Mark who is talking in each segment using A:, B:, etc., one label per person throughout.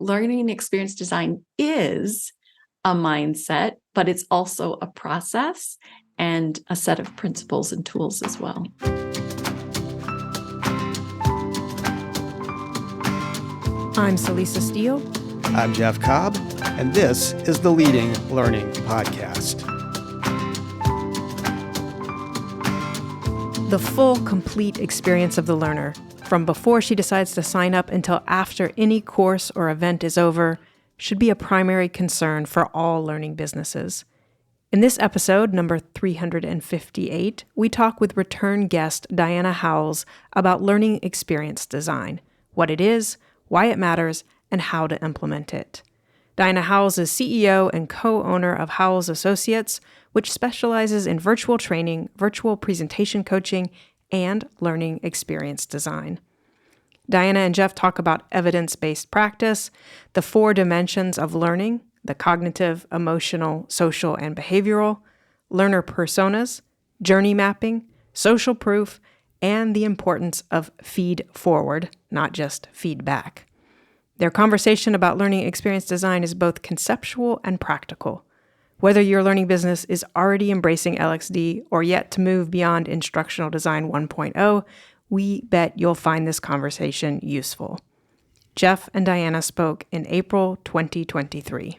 A: learning experience design is a mindset, but it's also a process and a set of principles and tools as well.
B: I'm Celisa Steele.
C: I'm Jeff Cobb, and this is the Leading Learning Podcast.
B: The full, complete experience of the learner, from before she decides to sign up until after any course or event is over, should be a primary concern for all learning businesses. In this episode, number 358, we talk with return guest Diana Howles about learning experience design, what it is, why it matters, and how to implement it. Diana Howles is CEO and co-owner of Howles Associates, which specializes in virtual training, virtual presentation coaching, and learning experience design. Diana and Jeff talk about evidence-based practice, the 4 dimensions of learning, the cognitive, emotional, social, and behavioral, learner personas, journey mapping, social proof, and the importance of feed forward, not just feedback. Their conversation about learning experience design is both conceptual and practical. Whether your learning business is already embracing LXD or yet to move beyond Instructional Design 1.0, we bet you'll find this conversation useful. Jeff and Diana spoke in April 2023.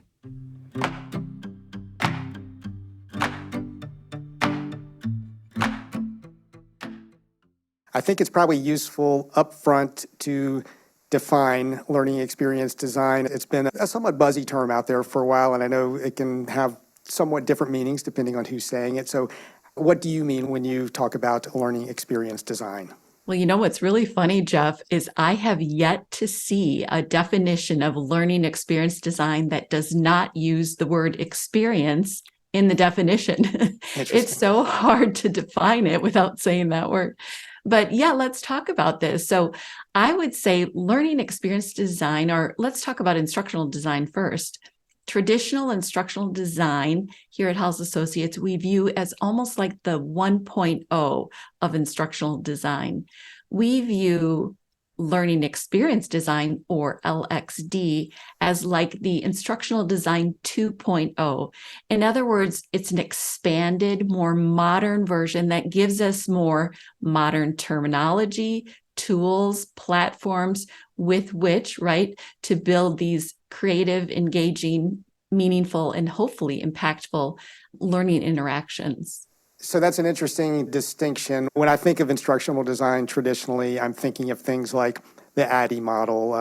C: I think it's probably useful upfront to define learning experience design. It's been a somewhat buzzy term out there for a while, and I know it can have somewhat different meanings depending on who's saying it. So what do you mean when you talk about learning experience design?
A: Well, you know what's really funny, Jeff, is I have yet to see a definition of learning experience design that does not use the word experience in the definition. It's so hard to define it without saying that word. But yeah, let's talk about this. So I would say learning experience design, or let's talk about instructional design first. Traditional instructional design here at Howles Associates, we view as almost like the 1.0 of instructional design. We view learning experience design, or LXD, as like the instructional design 2.0. In other words, it's an expanded, more modern version that gives us more modern terminology, tools, platforms with which, right, to build these creative, engaging, meaningful, and hopefully impactful learning interactions.
C: So that's an interesting distinction. When I think of instructional design, traditionally, I'm thinking of things like the ADDIE model,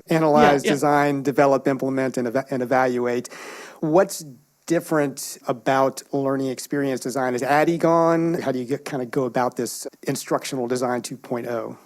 C: analyze, design, develop, implement, and evaluate. What's different about learning experience design? Is ADDIE gone? How do you kind of go about this instructional design 2.0?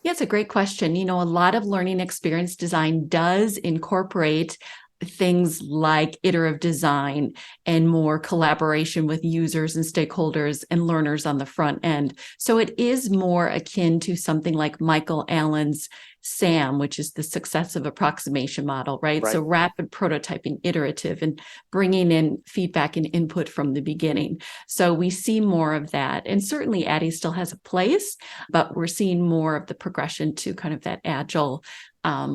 A: Yeah, it's a great question. You know, a lot of learning experience design does incorporate things like iterative design and more collaboration with users and stakeholders and learners on the front end. So it is more akin to something like Michael Allen's SAM, which is the successive approximation model, right? So rapid prototyping, iterative, and bringing in feedback and input from the beginning. So we see more of that. And certainly ADDIE still has a place, but we're seeing more of the progression to kind of that agile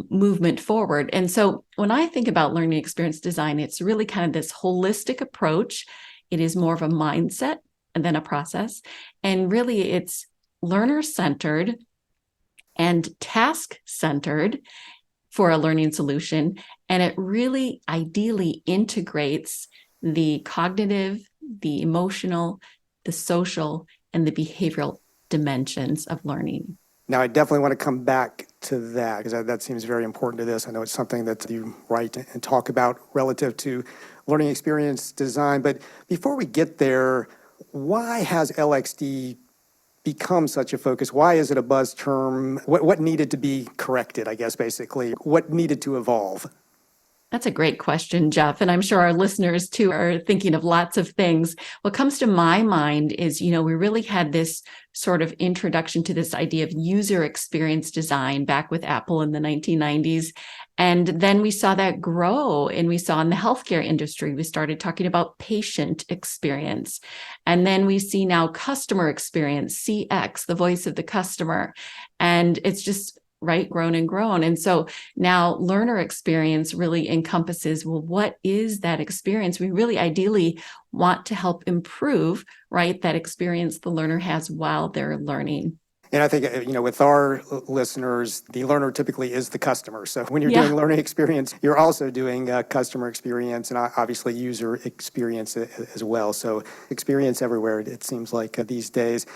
A: movement forward. And so when I think about learning experience design, it's really kind of this holistic approach. It is more of a mindset and then a process. And really it's learner-centered and task-centered for a learning solution. And it really ideally integrates the cognitive, the emotional, the social, and the behavioral dimensions of learning.
C: Now, I definitely want to come back to that because that seems very important to this. I know it's something that you write and talk about relative to learning experience design. But before we get there, why has LXD become such a focus? Why is it a buzz term? What needed to be corrected, I guess, basically? What needed to evolve?
A: That's a great question, Jeff. And I'm sure our listeners too are thinking of lots of things. What comes to my mind is, you know, we really had this sort of introduction to this idea of user experience design back with Apple in the 1990s. And then we saw that grow, and we saw in the healthcare industry, we started talking about patient experience. And then we see now customer experience, CX, the voice of the customer. And it's just right? Grown and grown. And so now learner experience really encompasses, well, what is that experience? We really ideally want to help improve, right, that experience the learner has while they're learning.
C: And I think, with our listeners, the learner typically is the customer. So when you're
A: Yeah.
C: doing learning experience, you're also doing customer experience and obviously user experience as well. So experience everywhere, it seems like these days.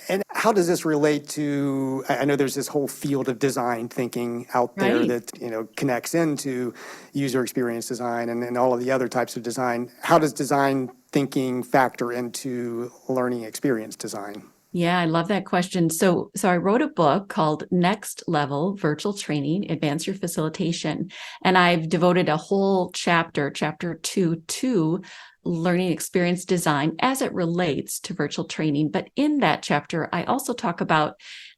C: And how does this relate to, I know there's this whole field of design thinking out there
A: Right.
C: that, connects into user experience design and all of the other types of design. How does design thinking factor into learning experience design?
A: Yeah, I love that question. So I wrote a book called Next Level Virtual Training, Advance Your Facilitation. And I've devoted a whole chapter 2, to learning experience design as it relates to virtual training. But in that chapter, I also talk about,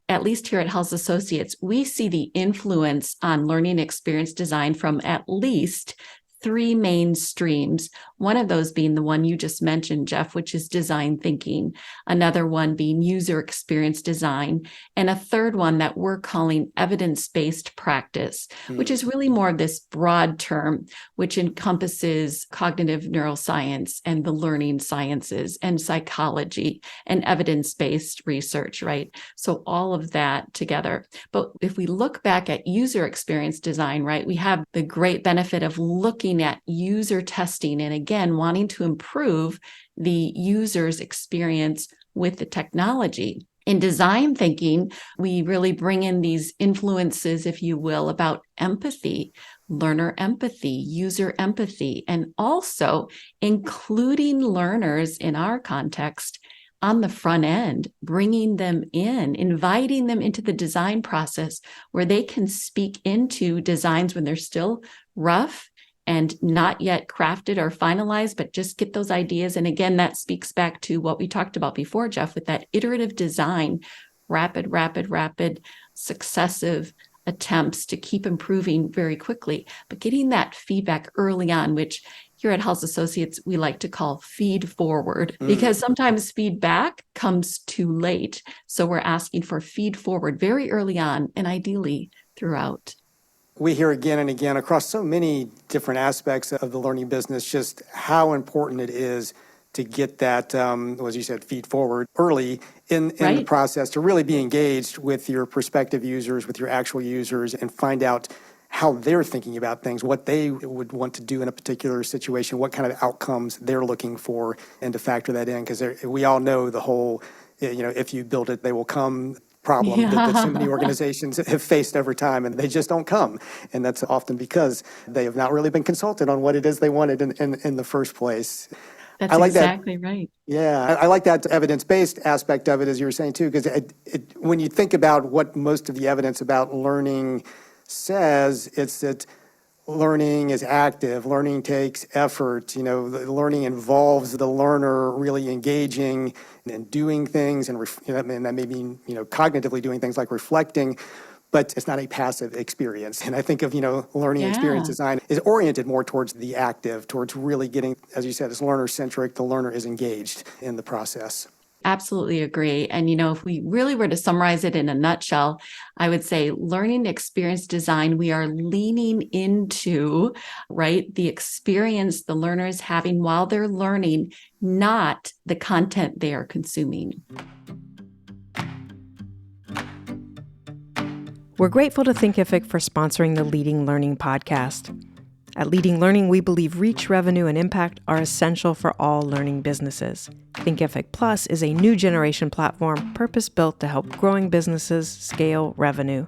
A: at least here at Howles Associates, we see the influence on learning experience design from at least 3 main streams. One of those being the one you just mentioned, Jeff, which is design thinking. Another one being user experience design. And a third one that we're calling evidence-based practice, which is really more of this broad term, which encompasses cognitive neuroscience and the learning sciences and psychology and evidence-based research, right? So all of that together. But if we look back at user experience design, right, we have the great benefit of looking at user testing and again, wanting to improve the user's experience with the technology. In design thinking, we really bring in these influences, if you will, about empathy, learner empathy, user empathy, and also including learners in our context on the front end, bringing them in, inviting them into the design process where they can speak into designs when they're still rough and not yet crafted or finalized, but just get those ideas. And again, that speaks back to what we talked about before, Jeff, with that iterative design, rapid, successive attempts to keep improving very quickly, but getting that feedback early on, which here at Howles Associates, we like to call feed forward, because sometimes feedback comes too late. So we're asking for feed forward very early on and ideally throughout.
C: We hear again and again across so many different aspects of the learning business just how important it is to get that, as you said, feed forward early in the process, to really be engaged with your prospective users, with your actual users, and find out how they're thinking about things, what they would want to do in a particular situation, what kind of outcomes they're looking for, and to factor that in. Because we all know the whole, if you build it, they will come problem that so many organizations have faced over time, and they just don't come. And that's often because they have not really been consulted on what it is they wanted in the first place.
A: That's exactly right.
C: Yeah, I like that evidence-based aspect of it, as you were saying, too, because when you think about what most of the evidence about learning says, it's that learning is active, learning takes effort, learning involves the learner really engaging and doing things, and that may mean, cognitively doing things like reflecting, but it's not a passive experience. And I think of, learning experience design is oriented more towards the active, towards really getting, as you said, it's learner-centric, the learner is engaged in the process.
A: Absolutely agree. And, if we really were to summarize it in a nutshell, I would say learning experience design, we are leaning into, right, the experience the learner is having while they're learning, not the content they are consuming.
B: We're grateful to Thinkific for sponsoring the Leading Learning podcast. At Leading Learning, we believe reach, revenue, and impact are essential for all learning businesses. Thinkific Plus is a new generation platform purpose-built to help growing businesses scale revenue.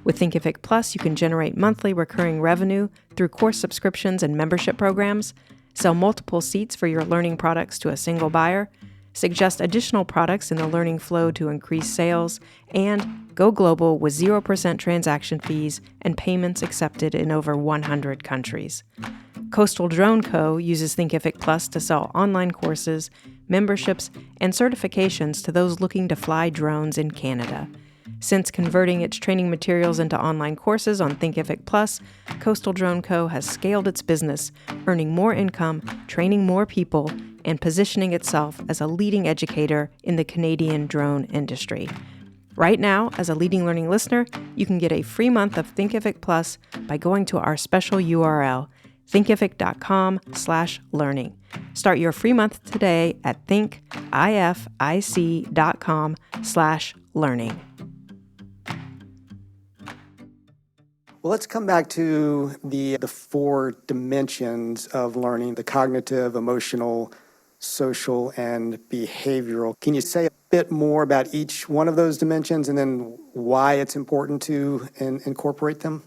B: With Thinkific Plus, you can generate monthly recurring revenue through course subscriptions and membership programs, sell multiple seats for your learning products to a single buyer, suggest additional products in the learning flow to increase sales, and go global with 0% transaction fees and payments accepted in over 100 countries. Coastal Drone Co. uses Thinkific Plus to sell online courses, memberships, and certifications to those looking to fly drones in Canada. Since converting its training materials into online courses on Thinkific Plus, Coastal Drone Co. has scaled its business, earning more income, training more people, and positioning itself as a leading educator in the Canadian drone industry. Right now, as a Leading Learning listener, you can get a free month of Thinkific Plus by going to our special URL, thinkific.com/learning. Start your free month today at thinkific.com/learning.
C: Well, let's come back to the four dimensions of learning: the cognitive, emotional, social, and behavioral. Can you say a bit more about each one of those dimensions and then why it's important to incorporate them?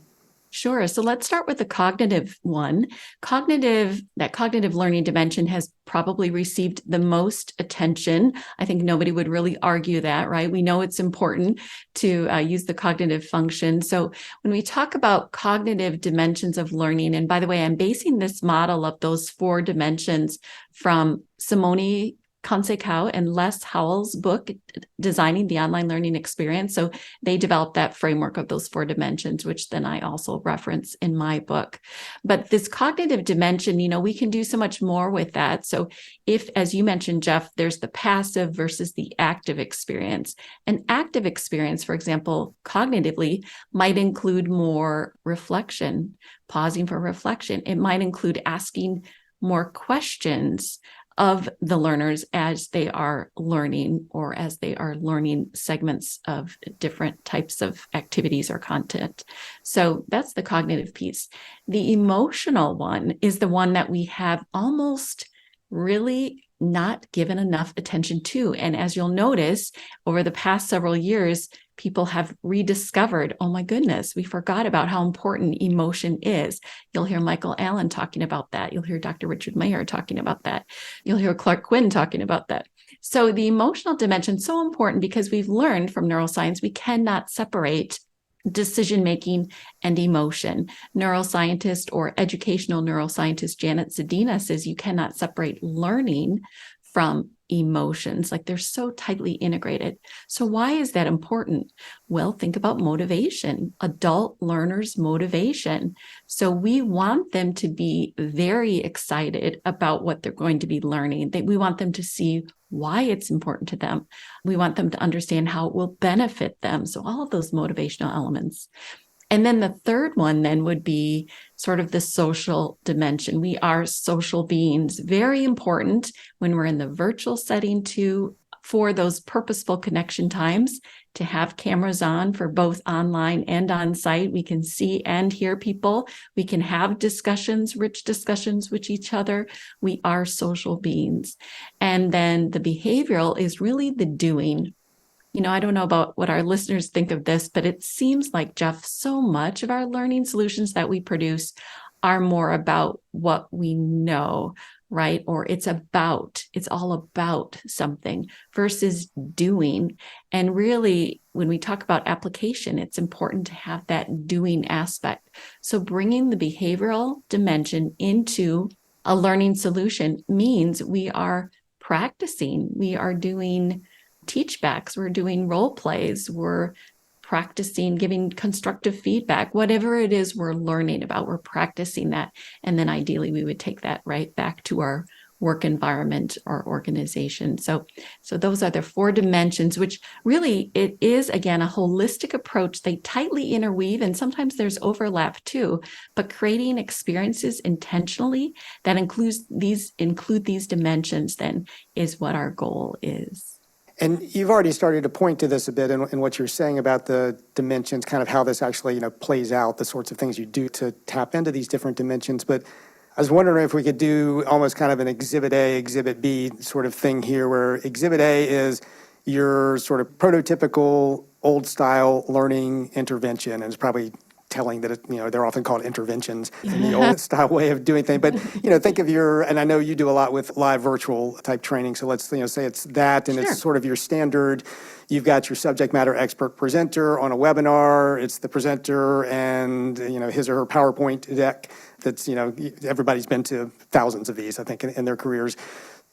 A: Sure. So let's start with the cognitive one. That cognitive learning dimension has probably received the most attention. I think nobody would really argue that, right? We know it's important to use the cognitive function. So when we talk about cognitive dimensions of learning, and by the way, I'm basing this model of those four dimensions from Simone Consequao and Les Howles' book, Designing the Online Learning Experience. So they developed that framework of those four dimensions, which then I also reference in my book. But this cognitive dimension, we can do so much more with that. So if, as you mentioned, Jeff, there's the passive versus the active experience. An active experience, for example, cognitively, might include more reflection, pausing for reflection. It might include asking more questions of the learners as they are learning or as they are learning segments of different types of activities or content. So that's the cognitive piece. The emotional one is the one that we have almost really not given enough attention to. And as you'll notice, over the past several years, people have rediscovered, oh my goodness, we forgot about how important emotion is. You'll hear Michael Allen talking about that. You'll hear Dr. Richard Mayer talking about that. You'll hear Clark Quinn talking about that. So the emotional dimension is so important because we've learned from neuroscience, we cannot separate decision-making and emotion. Neuroscientist or educational neuroscientist Janet Zadina says you cannot separate learning from emotions, like they're so tightly integrated. So why is that important? Well, think about motivation, adult learners' motivation. So we want them to be very excited about what they're going to be learning. We want them to see why it's important to them. We want them to understand how it will benefit them. So all of those motivational elements. And then the third one then would be sort of the social dimension. We are social beings, very important when we're in the virtual setting too, for those purposeful connection times, to have cameras on for both online and on site. We can see and hear people. We can have discussions, rich discussions with each other. We are social beings. And then the behavioral is really the doing. I don't know about what our listeners think of this, but it seems like, Jeff, so much of our learning solutions that we produce are more about what we know, right? Or it's all about something versus doing. And really, when we talk about application, it's important to have that doing aspect. So bringing the behavioral dimension into a learning solution means we are practicing, we are doing teachbacks, we're doing role plays, we're practicing giving constructive feedback, whatever it is we're learning about, we're practicing that. And then ideally we would take that right back to our work environment or organization. So those are the four dimensions, which really it is, again, a holistic approach. They tightly interweave, and sometimes there's overlap too, but creating experiences intentionally that include these dimensions then is what our goal is.
C: And you've already started to point to this a bit in what you're saying about the dimensions, kind of how this actually, plays out, the sorts of things you do to tap into these different dimensions. But I was wondering if we could do almost kind of an Exhibit A, Exhibit B sort of thing here, where Exhibit A is your sort of prototypical old-style learning intervention, and it's probably telling that they're often called interventions in the old style way of doing things. But think of and I know you do a lot with live virtual type training. So let's say it's that, and It's sort of your standard. You've got your subject matter expert presenter on a webinar. It's the presenter and his or her PowerPoint deck. That's everybody's been to thousands of these, I think, in their careers.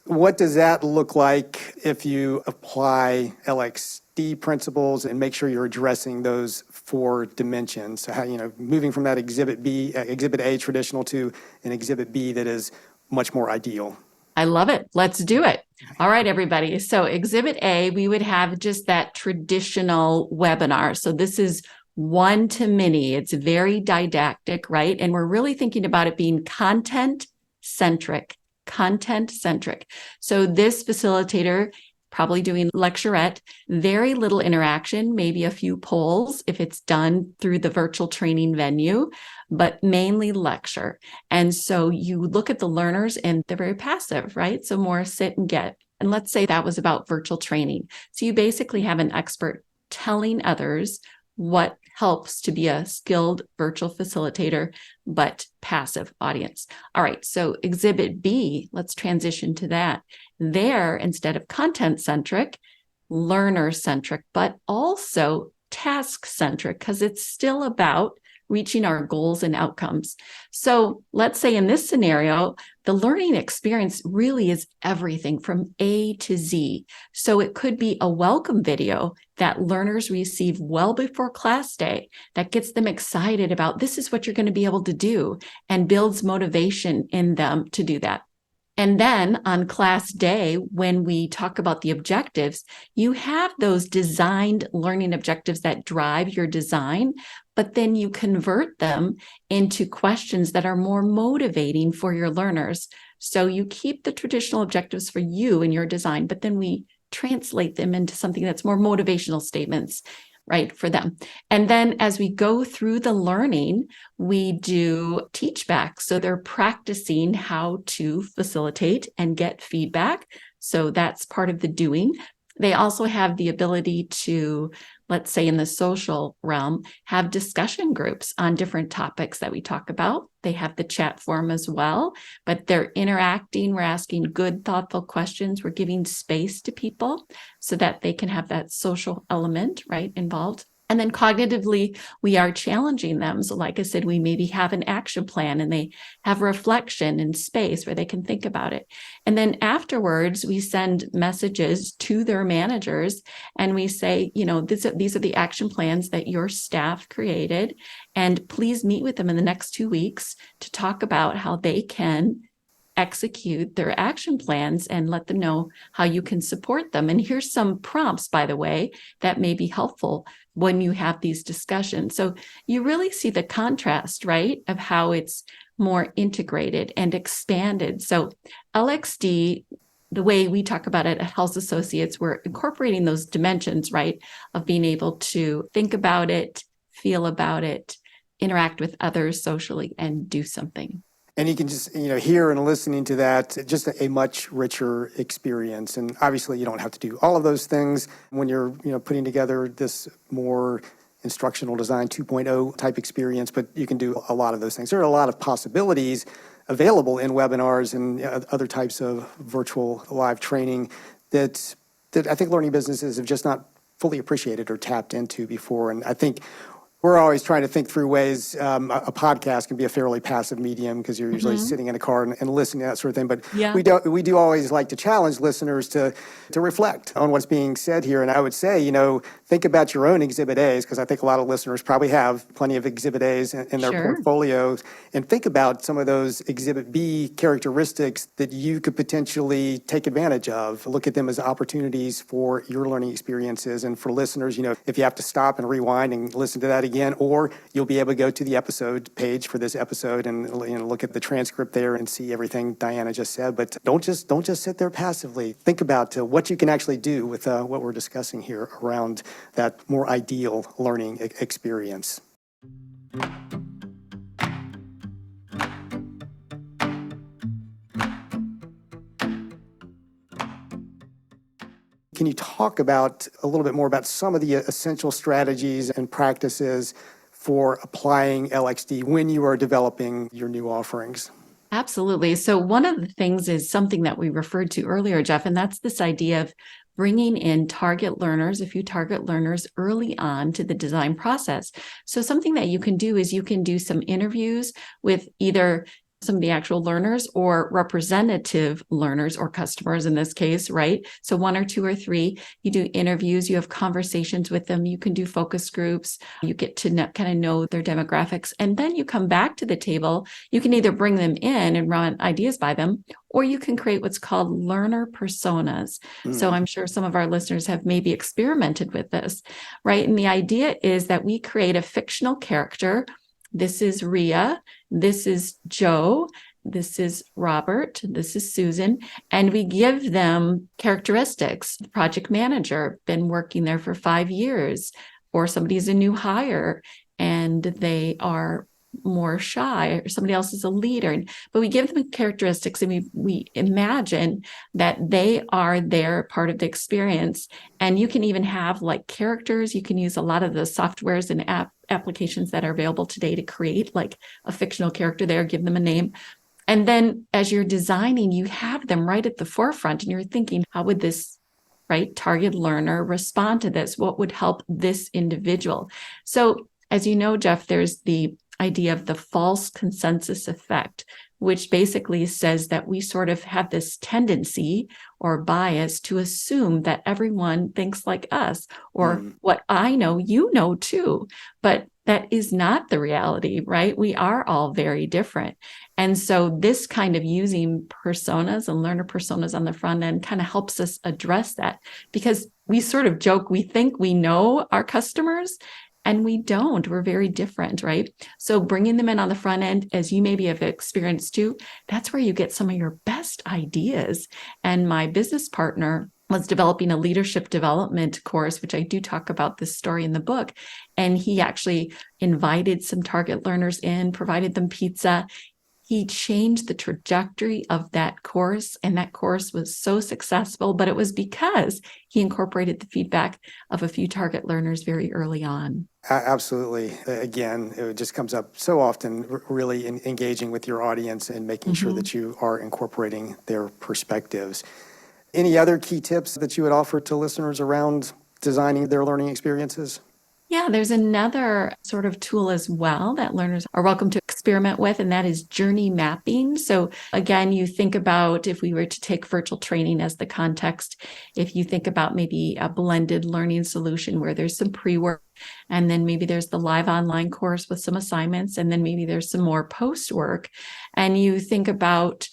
C: What does that look like if you apply LXD principles and make sure you're addressing those four dimensions? So how, moving from that Exhibit A traditional to an Exhibit B that is much more ideal.
A: I love it. Let's do it. All right, everybody. So Exhibit A, we would have just that traditional webinar. So this is one to many. It's very didactic, right? And we're really thinking about it being content centric. So this facilitator probably doing lecturette, very little interaction, maybe a few polls if it's done through the virtual training venue, but mainly lecture. And so you look at the learners and they're very passive, right? So more sit and get. And let's say that was about virtual training. So you basically have an expert telling others what helps to be a skilled virtual facilitator, but passive audience. All right, so Exhibit B, let's transition to that. There, instead of content-centric, learner-centric, but also task-centric, because it's still about reaching our goals and outcomes. So let's say in this scenario, the learning experience really is everything from A to Z. So it could be a welcome video that learners receive well before class day that gets them excited about this is what you're going to be able to do and builds motivation in them to do that. And then on class day, when we talk about the objectives, you have those designed learning objectives that drive your design, but then you convert them into questions that are more motivating for your learners. So you keep the traditional objectives for you and your design, but then we translate them into something that's more motivational statements, right, for them. And then as we go through the learning, we do teach back. So they're practicing how to facilitate and get feedback. So that's part of the doing. They also have the ability to, let's say in the social realm, have discussion groups on different topics that we talk about. They have the chat forum as well, but they're interacting. We're asking good, thoughtful questions. We're giving space to people so that they can have that social element, right, involved. And then cognitively, we are challenging them. So like I said, we maybe have an action plan and they have reflection and space where they can think about it. And then afterwards, we send messages to their managers and we say, you know, these are the action plans that your staff created. And please meet with them in the next 2 weeks to talk about how they can execute their action plans and let them know how you can support them. And here's some prompts, by the way, that may be helpful when you have these discussions. So you really see the contrast, right, of how it's more integrated and expanded. So LXD, the way we talk about it at Howles Associates, we're incorporating those dimensions, right, of being able to think about it, feel about it, interact with others socially, and do something.
C: And you can just, hear and listening to that, just a much richer experience. And obviously you don't have to do all of those things when you're, putting together this more instructional design 2.0 type experience, but you can do a lot of those things. There are a lot of possibilities available in webinars and other types of virtual live training that I think learning businesses have just not fully appreciated or tapped into before. And I think we're always trying to think through ways. A podcast can be a fairly passive medium because you're usually sitting in a car and listening to that sort of thing. But we do always like to challenge listeners to reflect on what's being said here. And I would say, think about your own Exhibit A's, because I think a lot of listeners probably have plenty of Exhibit A's in their portfolios. And think about some of those Exhibit B characteristics that you could potentially take advantage of. Look at them as opportunities for your learning experiences. And for listeners, if you have to stop and rewind and listen to that again, or you'll be able to go to the episode page for this episode and look at the transcript there and see everything Diana just said. But don't just sit there passively. Think about what you can actually do with what we're discussing here around that more ideal learning experience. Can you talk about a little bit more about some of the essential strategies and practices for applying LXD when you are developing your new offerings?
A: Absolutely. So one of the things is something that we referred to earlier, Jeff, and that's this idea of bringing in a few target learners early on to the design process. So something that you can do is you can do some interviews with either some of the actual learners or representative learners or customers in this case, right? So 1 or 2 or 3, you do interviews, you have conversations with them, you can do focus groups, you get to kind of know their demographics, and then you come back to the table. You can either bring them in and run ideas by them, or you can create what's called learner personas. So I'm sure some of our listeners have maybe experimented with this, right? And the idea is that we create a fictional character. This is Rhea. This is Joe. This is Robert. This is Susan. And we give them characteristics. Project manager, been working there for 5 years, or somebody's a new hire and they are more shy, or somebody else is a leader. But we give them characteristics, and we imagine that they are their part of the experience. And you can even have like characters. You can use a lot of the softwares and applications that are available today to create like a fictional character there, give them a name. And then as you're designing, you have them right at the forefront, and you're thinking, how would this target learner respond to this? What would help this individual? So as you know, Jeff, there's the idea of the false consensus effect, which basically says that we sort of have this tendency or bias to assume that everyone thinks like us, or what I know, you know too. But that is not the reality, right? We are all very different. And so this kind of using personas and learner personas on the front end kind of helps us address that, because we sort of joke, we think we know our customers, and we don't. We're very different, right? So bringing them in on the front end, as you maybe have experienced too, that's where you get some of your best ideas. And my business partner was developing a leadership development course, which I do talk about this story in the book. And he actually invited some target learners in, provided them pizza. He changed the trajectory of that course, and that course was so successful, but it was because he incorporated the feedback of a few target learners very early on.
C: Absolutely. Again, it just comes up so often, really engaging with your audience and making sure that you are incorporating their perspectives. Any other key tips that you would offer to listeners around designing their learning experiences?
A: Yeah, there's another sort of tool as well that learners are welcome to experiment with, and that is journey mapping. So again, you think about, if we were to take virtual training as the context, if you think about maybe a blended learning solution where there's some pre-work, and then maybe there's the live online course with some assignments, and then maybe there's some more post-work, and you think about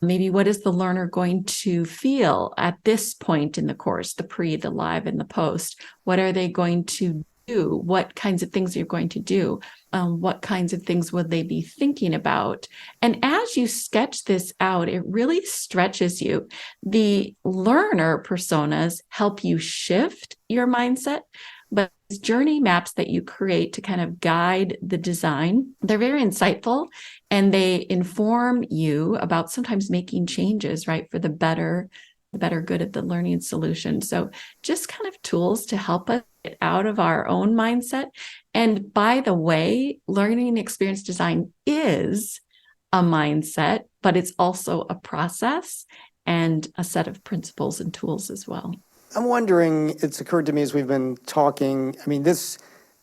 A: maybe what is the learner going to feel at this point in the course, the pre, the live, and the post. What are they going to do? What kinds of things are you going to do? What kinds of things would they be thinking about? And as you sketch this out, it really stretches you. The learner personas help you shift your mindset, but these journey maps that you create to kind of guide the design, they're very insightful, and they inform you about sometimes making changes, right, for the better good of the learning solution. So just kind of tools to help us get out of our own mindset. And by the way, learning experience design is a mindset, but it's also a process and a set of principles and tools as well.
C: I'm wondering, it's occurred to me as we've been talking,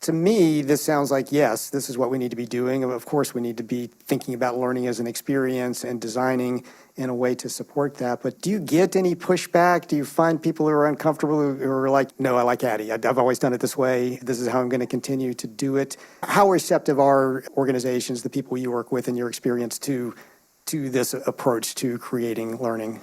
C: to me, this sounds like, yes, this is what we need to be doing. Of course, we need to be thinking about learning as an experience and designing in a way to support that. But do you get any pushback? Do you find people who are uncomfortable, who are like, no, I like Addie. I've always done it this way. This is how I'm going to continue to do it. How receptive are organizations, the people you work with in your experience, to this approach to creating learning?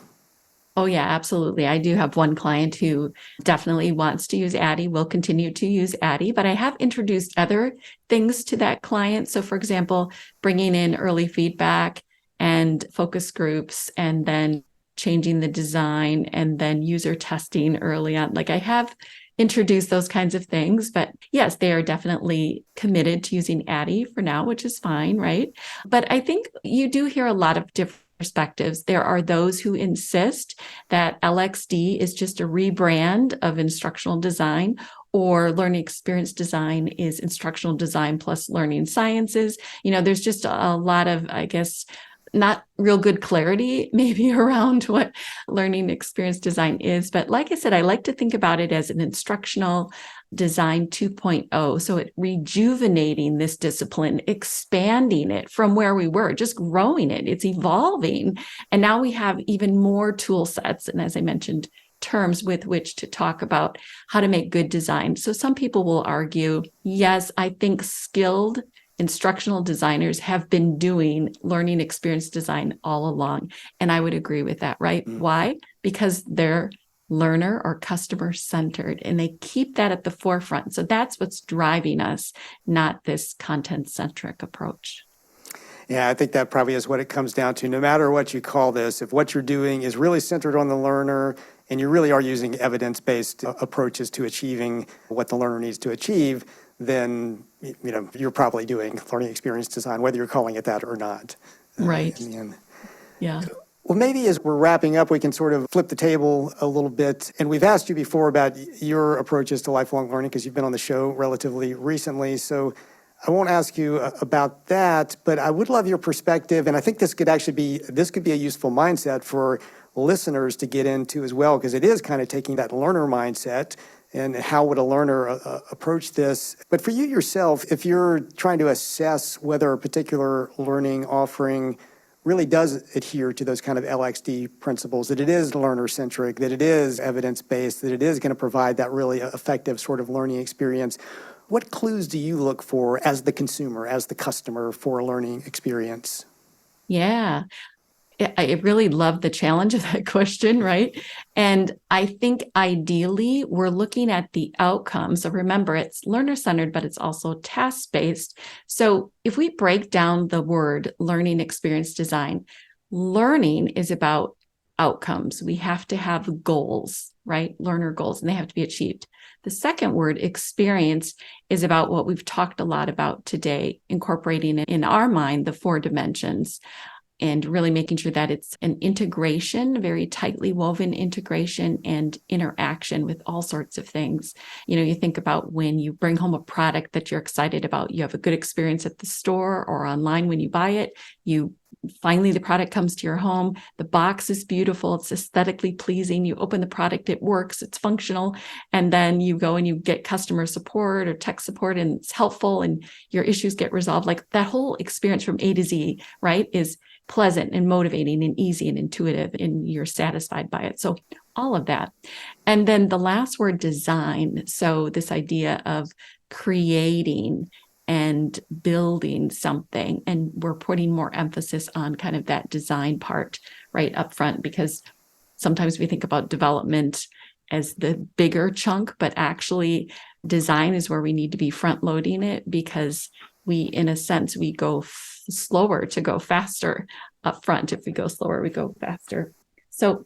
A: Oh, yeah, absolutely. I do have one client who definitely wants to use Addie, will continue to use Addie, but I have introduced other things to that client. So, for example, bringing in early feedback and focus groups, and then changing the design, and then user testing early on. Like, I have introduced those kinds of things, but yes, they are definitely committed to using Addie for now, which is fine, right? But I think you do hear a lot of different perspectives. There are those who insist that LXD is just a rebrand of instructional design, or learning experience design is instructional design plus learning sciences. There's just a lot of, I guess, not real good clarity maybe around what learning experience design is. But like I said, I like to think about it as an instructional Design 2.0. So it rejuvenating this discipline, expanding it from where we were, just growing it. It's evolving. And now we have even more tool sets. And as I mentioned, terms with which to talk about how to make good design. So some people will argue, yes, I think skilled instructional designers have been doing learning experience design all along. And I would agree with that, right? Why? Because they're learner or customer centered and they keep that at the forefront. So that's what's driving us, not this content centric approach.
C: Yeah, I think that probably is what it comes down to. No matter what you call this, if what you're doing is really centered on the learner and you really are using evidence-based approaches to achieving what the learner needs to achieve, then you're probably doing learning experience design, whether you're calling it that or not.
A: Right.
C: In the end.
A: Yeah.
C: Well, maybe as we're wrapping up, we can sort of flip the table a little bit. And we've asked you before about your approaches to lifelong learning because you've been on the show relatively recently. So I won't ask you about that, but I would love your perspective. And I think this could be a useful mindset for listeners to get into as well, because it is kind of taking that learner mindset and how would a learner approach this. But for you yourself, if you're trying to assess whether a particular learning offering really does adhere to those kind of LXD principles, that it is learner-centric, that it is evidence-based, that it is going to provide that really effective sort of learning experience, what clues do you look for as the consumer, as the customer for a learning experience?
A: Yeah. I really love the challenge of that question, right? And I think ideally we're looking at the outcomes. So remember, it's learner-centered, but it's also task-based. So if we break down the word learning experience design, learning is about outcomes. We have to have goals, right? Learner goals, and they have to be achieved. The second word, experience, is about what we've talked a lot about today, incorporating in our mind the 4 dimensions. And really making sure that it's an integration, very tightly woven integration and interaction with all sorts of things. You think about when you bring home a product that you're excited about, you have a good experience at the store or online when you buy it, finally the product comes to your home, the box is beautiful, it's aesthetically pleasing, you open the product, it works, it's functional, and then you go and you get customer support or tech support and it's helpful and your issues get resolved. Like that whole experience from A to Z, right, is pleasant and motivating and easy and intuitive, and you're satisfied by it. So all of that. And then the last word, design. So this idea of creating and building something, and we're putting more emphasis on kind of that design part right up front, because sometimes we think about development as the bigger chunk, but actually design is where we need to be front loading it, because in a sense, we go slower to go faster up front. If we go slower, we go faster. So,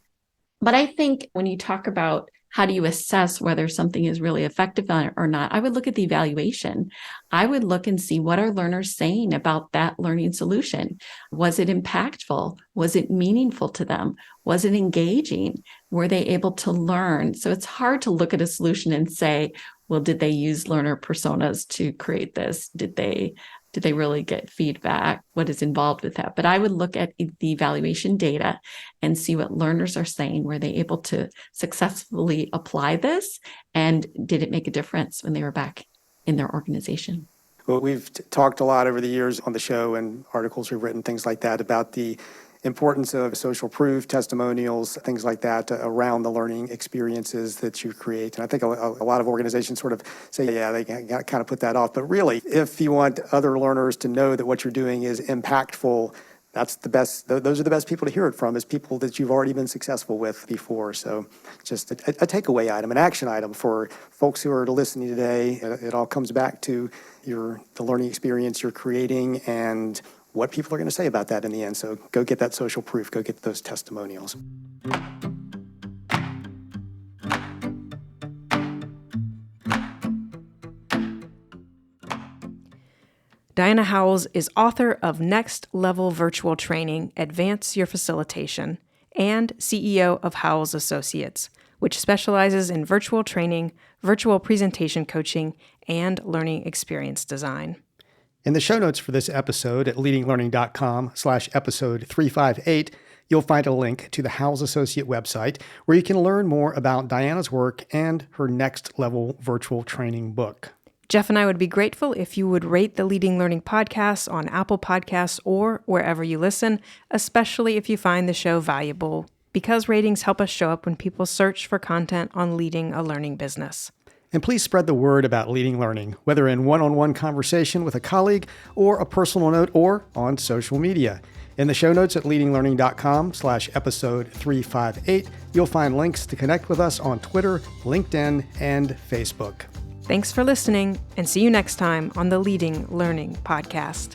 A: but I think when you talk about how do you assess whether something is really effective or not, I would look at the evaluation. I would look and see what are learners saying about that learning solution. Was it impactful? Was it meaningful to them? Was it engaging? Were they able to learn? So it's hard to look at a solution and say, well, did they use learner personas to create this? Did they really get feedback? What is involved with that? But I would look at the evaluation data and see what learners are saying. Were they able to successfully apply this? And did it make a difference when they were back in their organization?
C: Well, we've talked a lot over the years on the show and articles we've written, things like that, about the importance of social proof, testimonials, things like that around the learning experiences that you create. And I think a lot of organizations sort of say, yeah, they kind of put that off. But really, if you want other learners to know that what you're doing is impactful, that's the best. Those are the best people to hear it from, is people that you've already been successful with before. So just a takeaway item, an action item for folks who are listening today. It all comes back to the learning experience you're creating and what people are going to say about that in the end. So go get that social proof, go get those testimonials.
B: Diana Howles is author of Next Level Virtual Training, Advance Your Facilitation, and CEO of Howles Associates, which specializes in virtual training, virtual presentation coaching, and learning experience design.
C: In the show notes for this episode at leadinglearning.com/episode 358, you'll find a link to the Howles Associate website where you can learn more about Diana's work and her Next Level virtual training book.
B: Jeff and I would be grateful if you would rate the Leading Learning Podcast on Apple Podcasts or wherever you listen, especially if you find the show valuable, because ratings help us show up when people search for content on leading a learning business.
C: And please spread the word about leading learning, whether in one-on-one conversation with a colleague or a personal note or on social media. In the show notes at leadinglearning.com/episode 358, you'll find links to connect with us on Twitter, LinkedIn, and Facebook.
B: Thanks for listening, and see you next time on the Leading Learning Podcast.